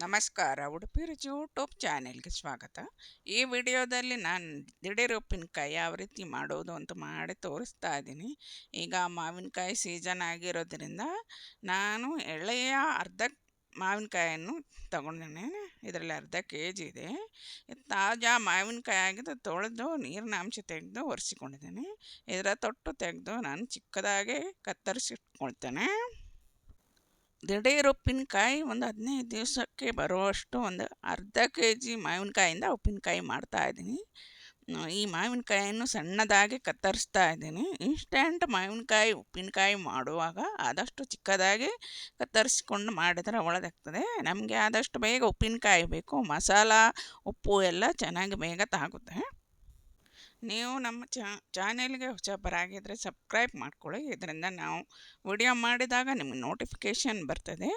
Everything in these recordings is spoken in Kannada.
ನಮಸ್ಕಾರ. ಉಡುಪಿ ರುಚಿ ಯೂಟ್ಯೂಬ್ ಚಾನೆಲ್ಗೆ ಸ್ವಾಗತ. ಈ ವಿಡಿಯೋದಲ್ಲಿ ನಾನು ದಿಢೀರ್ ಉಪ್ಪಿನಕಾಯಿ ಯಾವ ರೀತಿ ಮಾಡೋದು ಅಂತ ಮಾಡಿ ತೋರಿಸ್ತಾ ಇದ್ದೀನಿ. ಈಗ ಮಾವಿನಕಾಯಿ ಸೀಸನ್ ಆಗಿರೋದ್ರಿಂದ ನಾನು ಎಳೆಯ ಅರ್ಧ ಮಾವಿನಕಾಯನ್ನು ತಗೊಂಡಿದ್ದೇನೆ. ಇದರಲ್ಲಿ ಅರ್ಧ ಕೆಜಿ ಇದೆ. ತಾಜಾ ಮಾವಿನಕಾಯಿ ಆಗಿದ್ದು ತೊಳೆದು ನೀರಿನ ಅಂಶ ತೆಗೆದು ಒರೆಸಿಕೊಂಡಿದ್ದೇನೆ. ಇದರ ತೊಟ್ಟು ತೆಗೆದು ನಾನು ಚಿಕ್ಕದಾಗಿ ಕತ್ತರಿಸಿಟ್ಕೊಳ್ತೇನೆ. ದಿಢೀರ್ ಉಪ್ಪಿನಕಾಯಿ ಒಂದು 15 ದಿವಸಕ್ಕೆ ಬರುವಷ್ಟು ಒಂದು ಅರ್ಧ ಕೆ ಜಿ ಮಾವಿನಕಾಯಿಂದ ಉಪ್ಪಿನಕಾಯಿ ಮಾಡ್ತಾಯಿದ್ದೀನಿ. ಈ ಮಾವಿನಕಾಯಿಯನ್ನು ಸಣ್ಣದಾಗಿ ಕತ್ತರಿಸ್ತಾ ಇದ್ದೀನಿ. ಇನ್ಸ್ಟೆಂಟ್ ಮಾವಿನಕಾಯಿ ಉಪ್ಪಿನಕಾಯಿ ಮಾಡುವಾಗ ಆದಷ್ಟು ಚಿಕ್ಕದಾಗಿ ಕತ್ತರಿಸ್ಕೊಂಡು ಮಾಡಿದರೆ ಒಳ್ಳೆದಾಗ್ತದೆ. ನಮಗೆ ಆದಷ್ಟು ಬೇಗ ಉಪ್ಪಿನಕಾಯಿ ಬೇಕು. ಮಸಾಲ ಉಪ್ಪು ಎಲ್ಲ ಚೆನ್ನಾಗಿ ಬೇಗ ತಾಗುತ್ತೆ. ನೀವು ನಮ್ಮ ಚಾನೆಲ್ಗೆ ಹೊಸಬರಾಗಿದ್ದರೆ ಸಬ್ಸ್ಕ್ರೈಬ್ ಮಾಡ್ಕೊಳ್ಳಿ. ಇದರಿಂದ ನಾವು ವಿಡಿಯೋ ಮಾಡಿದಾಗ ನಿಮಗೆ ನೋಟಿಫಿಕೇಷನ್ ಬರ್ತದೆ.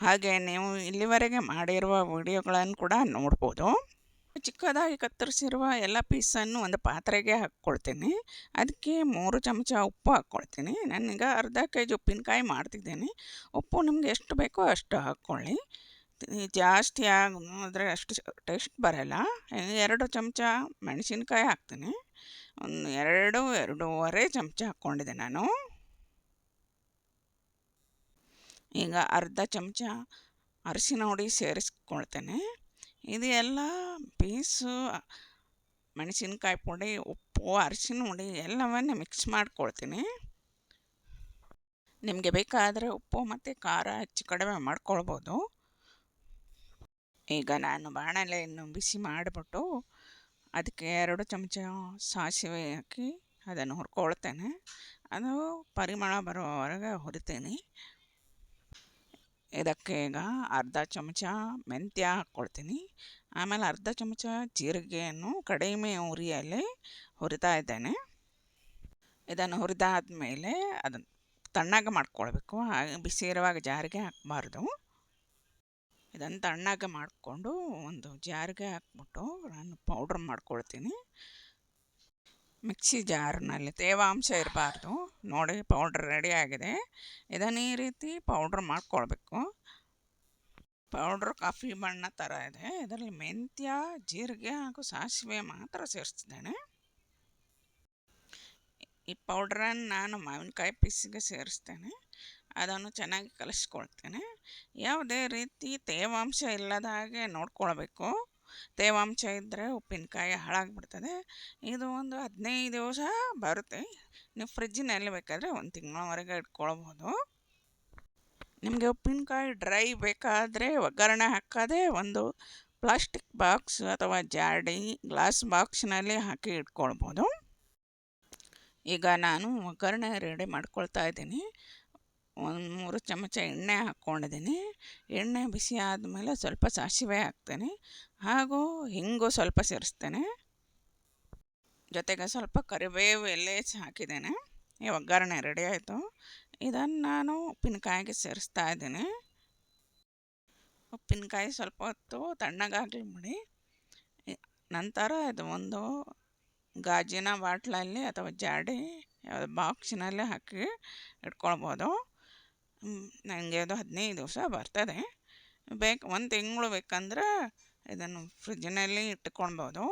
ಹಾಗೆ ನೀವು ಇಲ್ಲಿವರೆಗೆ ಮಾಡಿರುವ ವಿಡಿಯೋಗಳನ್ನು ಕೂಡ ನೋಡ್ಬೋದು. ಚಿಕ್ಕದಾಗಿ ಕತ್ತರಿಸಿರುವ ಎಲ್ಲ ಪೀಸನ್ನು ಒಂದು ಪಾತ್ರೆಗೆ ಹಾಕ್ಕೊಳ್ತೀನಿ. ಅದಕ್ಕೆ 3 ಚಮಚ ಉಪ್ಪು ಹಾಕ್ಕೊಳ್ತೀನಿ. ನಾನೀಗ ಅರ್ಧ ಕೆ ಜಿ ಉಪ್ಪಿನಕಾಯಿ ಮಾಡ್ತಿದ್ದೇನೆ. ಉಪ್ಪು ನಿಮಗೆ ಎಷ್ಟು ಬೇಕೋ ಅಷ್ಟು ಹಾಕ್ಕೊಳ್ಳಿ. ಜಾಸ್ತಿ ಆದರೆ ಅಷ್ಟು ಟೇಸ್ಟ್ ಬರಲ್ಲ. 2 ಚಮಚ ಮೆಣಸಿನ್ಕಾಯಿ ಹಾಕ್ತೀನಿ. ಒಂದು 2-2.5 ಚಮಚ ಹಾಕ್ಕೊಂಡಿದ್ದೆ ನಾನು. ಈಗ ಅರ್ಧ ಚಮಚ ಅರಿಶಿನ ಹುಡಿ ಸೇರಿಸ್ಕೊಳ್ತೇನೆ. ಇದು ಎಲ್ಲ ಪೀಸು ಮೆಣಸಿನ್ಕಾಯಿ ಪುಡಿ, ಉಪ್ಪು, ಅರಿಶಿನ ಹುಡಿ ಎಲ್ಲವನ್ನೇ ಮಿಕ್ಸ್ ಮಾಡ್ಕೊಳ್ತೀನಿ. ನಿಮಗೆ ಬೇಕಾದರೆ ಉಪ್ಪು ಮತ್ತು ಖಾರ ಹೆಚ್ಚು ಕಡಿಮೆ ಮಾಡ್ಕೊಳ್ಬೋದು. ಈಗ ನಾನು ಬಾಣಲೆಯನ್ನು ಬಿಸಿ ಮಾಡಿಬಿಟ್ಟು ಅದಕ್ಕೆ 2 ಚಮಚ ಸಾಸಿವೆ ಹಾಕಿ ಅದನ್ನು ಹುರ್ಕೊಳ್ತೇನೆ. ಅದು ಪರಿಮಳ ಬರುವವರೆಗೆ ಹುರಿತೀನಿ. ಇದಕ್ಕೆ ಈಗ ಅರ್ಧ ಚಮಚ ಮೆಂತ್ಯ ಹಾಕ್ಕೊಳ್ತೀನಿ. ಆಮೇಲೆ ಅರ್ಧ ಚಮಚ ಜೀರಿಗೆಯನ್ನು ಕಡಿಮೆ ಉರಿಯಲ್ಲಿ ಹುರಿತಾ ಇದ್ದೇನೆ. ಇದನ್ನು ಹುರಿದಾದ್ಮೇಲೆ ಅದನ್ನು ತಣ್ಣಗೆ ಮಾಡ್ಕೊಳ್ಬೇಕು. ಹಾಗೆ ಬಿಸಿ ಇರುವಾಗ ಜಾರಿಗೆ ಹಾಕಬಾರ್ದು. ಇದನ್ನು ತಣ್ಣಗೆ ಮಾಡಿಕೊಂಡು ಒಂದು ಜಾರಿಗೆ ಹಾಕ್ಬಿಟ್ಟು ನಾನು ಪೌಡ್ರ್ ಮಾಡ್ಕೊಳ್ತೀನಿ. ಮಿಕ್ಸಿ ಜಾರ್ನಲ್ಲಿ ತೇವಾಂಶ ಇರಬಾರ್ದು. ನೋಡಿ, ಪೌಡ್ರ್ ರೆಡಿ ಆಗಿದೆ. ಇದನ್ನು ಈ ರೀತಿ ಪೌಡ್ರ್ ಮಾಡ್ಕೊಳ್ಬೇಕು. ಪೌಡ್ರ್ ಕಾಫಿ ಬಣ್ಣ ಥರ ಇದೆ. ಇದರಲ್ಲಿ ಮೆಂತ್ಯ, ಜೀರಿಗೆ ಹಾಗೂ ಸಾಸಿವೆ ಮಾತ್ರ ಸೇರಿಸ್ತಿದ್ದೇನೆ. ಈ ಪೌಡ್ರನ್ನು ನಾನು ಮಾವಿನಕಾಯಿ ಪೀಸಿಗೆ ಸೇರಿಸ್ತೇನೆ. ಅದನ್ನು ಚೆನ್ನಾಗಿ ಕಲಿಸ್ಕೊಳ್ತೇನೆ. ಯಾವುದೇ ರೀತಿ ತೇವಾಂಶ ಇಲ್ಲದ ಹಾಗೆ ನೋಡ್ಕೊಳ್ಬೇಕು. ತೇವಾಂಶ ಇದ್ದರೆ ಉಪ್ಪಿನಕಾಯಿ ಹಾಳಾಗಿಬಿಡ್ತದೆ. ಇದು ಒಂದು 15 ದಿವಸ ಬರುತ್ತೆ. ನೀವು ಫ್ರಿಜ್ಜಿನಲ್ಲಿ ಬೇಕಾದರೆ 1 ತಿಂಗಳವರೆಗೆ ಇಟ್ಕೊಳ್ಬೋದು. ನಿಮಗೆ ಉಪ್ಪಿನಕಾಯಿ ಡ್ರೈ ಬೇಕಾದರೆ ಒಗ್ಗರಣೆ ಹಾಕದೆ ಒಂದು ಪ್ಲಾಸ್ಟಿಕ್ ಬಾಕ್ಸ್ ಅಥವಾ ಜಾಡಿ, ಗ್ಲಾಸ್ ಬಾಕ್ಸ್ನಲ್ಲಿ ಹಾಕಿ ಇಟ್ಕೊಳ್ಬೋದು. ಈಗ ನಾನು ಒಗ್ಗರಣೆ ರೆಡಿ ಮಾಡ್ಕೊಳ್ತಾ ಇದ್ದೀನಿ. 3 ಚಮಚ ಎಣ್ಣೆ ಹಾಕ್ಕೊಂಡಿದ್ದೀನಿ. ಎಣ್ಣೆ ಬಿಸಿ ಆದಮೇಲೆ ಸ್ವಲ್ಪ ಸಾಸಿವೆ ಹಾಕ್ತೇನೆ ಹಾಗೂ ಹಿಂಗು ಸ್ವಲ್ಪ ಸೇರಿಸ್ತೇನೆ. ಜೊತೆಗೆ ಸ್ವಲ್ಪ ಕರಿಬೇವು ಎಲೆ ಹಾಕಿದ್ದೇನೆ. ಈ ಒಗ್ಗರಣೆ ರೆಡಿ ಆಯಿತು. ಇದನ್ನು ನಾನು ಉಪ್ಪಿನಕಾಯಿಗೆ ಸೇರಿಸ್ತಾ ಇದ್ದೀನಿ. ಉಪ್ಪಿನಕಾಯಿ ಸ್ವಲ್ಪ ಹೊತ್ತು ತಣ್ಣಗಾಗಲಿ ಬಿಡಿ. ನಂತರ ಇದು ಒಂದು ಗಾಜಿನ ಬಾಟ್ಲಲ್ಲಿ ಅಥವಾ ಜಾಡಿ ಬಾಕ್ಸಿನಲ್ಲಿ ಹಾಕಿ ಇಟ್ಕೊಳ್ಬೋದು. ನನಗೆ ಅದು 15 ದಿವಸ ಬರ್ತದೆ. 1 ತಿಂಗಳು ಬೇಕಂದ್ರೆ ಇದನ್ನು ಫ್ರಿಜ್ಜಿನಲ್ಲಿ ಇಟ್ಕೊಳ್ಬೋದು.